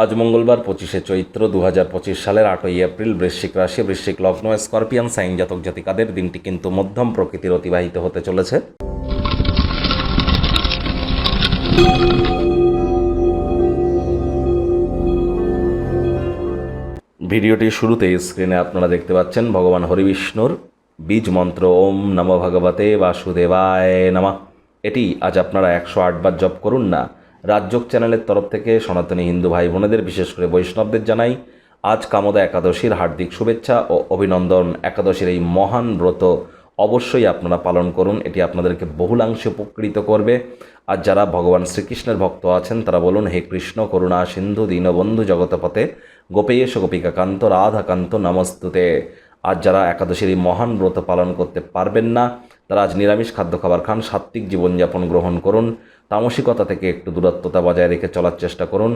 আজ মঙ্গলবার 25শে চৈত্র 2025 সালের 8ই এপ্রিল। বৃশ্চিক রাশি, বৃশ্চিক লগ্ন, স্করপিয়ান সাইন জাতক জাতিকাদের দিনটি কিন্তু মধ্যম প্রকৃতির অতিবাহিত হতে চলেছে। ভিডিওটির শুরুতে স্ক্রিনে আপনারা দেখতে পাচ্ছেন ভগবান হরিবিষ্ণুর বীজ মন্ত্র ওম নমো ভগবতে বাসুদেবায় নমঃ। এটি আজ আপনারা 108 বার জপ করুন না। রাজযোগ চ্যানেলের তরফ থেকে সনাতনী হিন্দু ভাই বোনেদের, বিশেষ করে বৈষ্ণবদের জানাই আজ কামদা একাদশীর হার্দিক শুভেচ্ছা ও অভিনন্দন। একাদশীর এই মহান ব্রত অবশ্যই আপনারা পালন করুন, এটি আপনাদেরকে বহুলাংশে উপকৃত করবে। আর যারা ভগবান শ্রীকৃষ্ণের ভক্ত আছেন তারা বলুন, হে কৃষ্ণ করুণা সিন্ধু দীনবন্ধু জগতপতে গোপেশ গোপিকাকান্ত রাধাকান্ত নমস্তুতে। আজ যারা একাদশীর এই মহান ব্রত পালন করতে পারবেন না তারা আজ নিরামিষ খাদ্য খাবার খান, সাত্ত্বিক জীবনযাপন গ্রহণ করুন, তামসিকতা থেকে একটু দূরত্বতা বজায় রেখে চলার চেষ্টা করুন।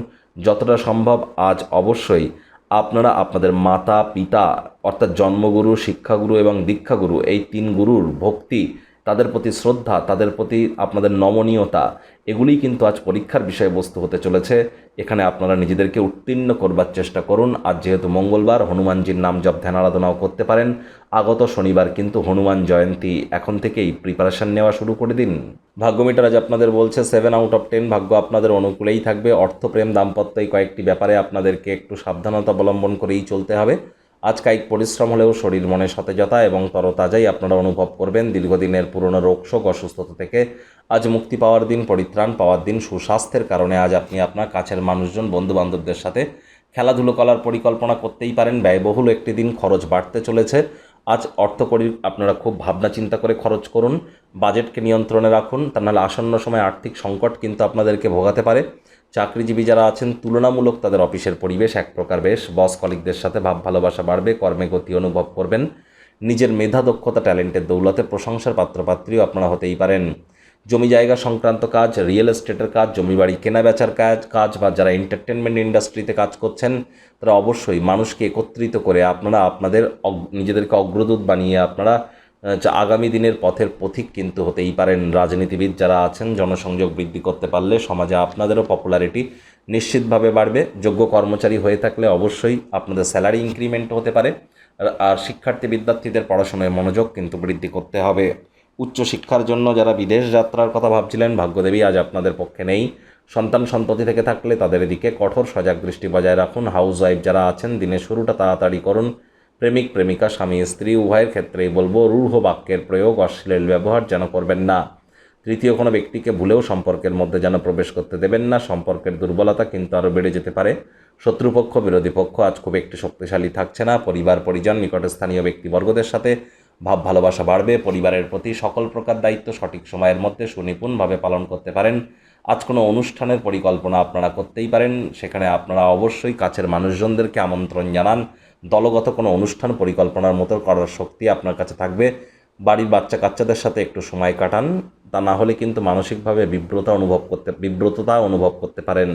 যতটা সম্ভব আজ অবশ্যই আপনারা আপনাদের মাতা পিতা অর্থাৎ জন্মগুরু, শিক্ষাগুরু এবং দীক্ষাগুরু, এই 3 গুরুর ভক্তি, তাদের প্রতি শ্রদ্ধা, তাদের প্রতি আপনাদের নমনীয়তা, এগুলিই কিন্তু আজ পরীক্ষার বিষয়বস্তু হতে চলেছে। এখানে আপনারা নিজেদেরকে উত্তীর্ণ করবার চেষ্টা করুন। আজ যেহেতু মঙ্গলবার, হনুমানজির নাম জপ ধ্যান আরাধনাও করতে পারেন। আগত শনিবার কিন্তু হনুমান জয়ন্তী, এখন থেকেই প্রিপারেশন নেওয়া শুরু করে দিন। ভাগ্যমিটার আজ আপনাদের বলছে 7 আউট অফ 10 ভাগ্য আপনাদের অনুকূলেই থাকবে। অর্থ, প্রেম, দাম্পত্য এই কয়েকটি ব্যাপারে আপনাদেরকে একটু সাবধানতা অবলম্বন করেই চলতে হবে। আজ কায়িক পরিশ্রম হলেও শরীর মনে সতেজতা এবং তরতাজাই আপনারা অনুভব করবেন। দীর্ঘদিনের পুরনো রোগশোক, অসুস্থতা থেকে আজ মুক্তি পাওয়ার দিন, পরিত্রাণ পাওয়ার দিন। সুস্বাস্থ্যের কারণে আজ আপনি আপনার কাছের মানুষজন, বন্ধুবান্ধবদের সাথে খেলাধুলো করার পরিকল্পনা করতেই পারেন। ব্যয়বহুল একটি দিন, খরচ বাড়তে চলেছে। আজ অর্থকড়ি আপনারা খুব ভাবনা চিন্তা করে খরচ করুন, বাজেটকে নিয়ন্ত্রণে রাখুন, তা নাহলে আসন্ন সময় আর্থিক সংকট কিন্তু আপনাদেরকে ভোগাতে পারে। চাকরিজীবী যারা আছেন তুলনামূলক তাদের অফিসের পরিবেশ এক প্রকার বেশ। বস কলিগদের সাথে ভাব ভালোবাসা বাড়বে, কর্মে গতি অনুভব করবেন। নিজের মেধা, দক্ষতা, ট্যালেন্টের দৌলতে প্রশংসার পাত্রপাত্রীও আপনারা হতেই পারেন। জমি জায়গা সংক্রান্ত কাজ, রিয়েল এস্টেটের কাজ, জমি বাড়ি কেনা বেচার কাজ বা যারা এন্টারটেনমেন্ট ইন্ডাস্ট্রিতে কাজ করছেন তারা অবশ্যই মানুষকে একত্রিত করে আপনারা আপনাদের নিজেদেরকে অগ্রদূত বানিয়ে আপনারা আগামী দিনের পথের পথিক কিন্তু হতেই পারেন। রাজনীতিবিদ যারা আছেন জনসংযোগ বৃদ্ধি করতে পারলে সমাজে আপনাদেরও পপুলারিটি নিশ্চিতভাবে বাড়বে। যোগ্য কর্মচারী হয়ে থাকলে অবশ্যই আপনাদের স্যালারি ইনক্রিমেন্ট হতে পারে। আর শিক্ষার্থী বিদ্যার্থীদের পড়াশোনায় মনোযোগ কিন্তু বৃদ্ধি করতে হবে। উচ্চশিক্ষার জন্য যারা বিদেশ যাত্রার কথা ভাবছিলেন, ভাগ্যদেবী আজ আপনাদের পক্ষে নেই। সন্তান সন্ততি থেকে থাকলে তাদের দিকে কঠোর সজাগ দৃষ্টি বজায় রাখুন। হাউস ওয়াইফ যারা আছেন দিনের শুরুটা তাড়াতাড়ি করুন। প্রেমিক প্রেমিকা, স্বামী স্ত্রী উভয়ের ক্ষেত্রেই বলবো রূঢ় বাক্যের প্রয়োগ, অশ্লীল ব্যবহার যেন করবেন না। তৃতীয় কোনো ব্যক্তিকে ভুলেও সম্পর্কের মধ্যে যেন প্রবেশ করতে দেবেন না। সম্পর্কের দুর্বলতা কিন্তু আরও বেড়ে যেতে পারে। শত্রুপক্ষ, বিরোধী পক্ষ আজ খুব একটি শক্তিশালী থাকছে না। পরিবার পরিজন, নিকটস্থানীয় ব্যক্তিবর্গদের সাথে ভাব ভালোবাসা বাড়বে। পরিবারের প্রতি সকল প্রকার দায়িত্ব সঠিক সময়ের মধ্যে সুনিপুণভাবে পালন করতে পারেন। আজ কোনো অনুষ্ঠানের পরিকল্পনা আপনারা করতেই পারেন, সেখানে আপনারা অবশ্যই কাছের মানুষজনদেরকে আমন্ত্রণ জানান। দলগত কোনো অনুষ্ঠান পরিকল্পনার মতো করার শক্তি আপনার কাছে থাকবে। বাড়ির বাচ্চা কাচ্চাদের সাথে একটু সময় কাটান, তা না হলে কিন্তু মানসিকভাবে বিব্রততা অনুভব করতে পারেন।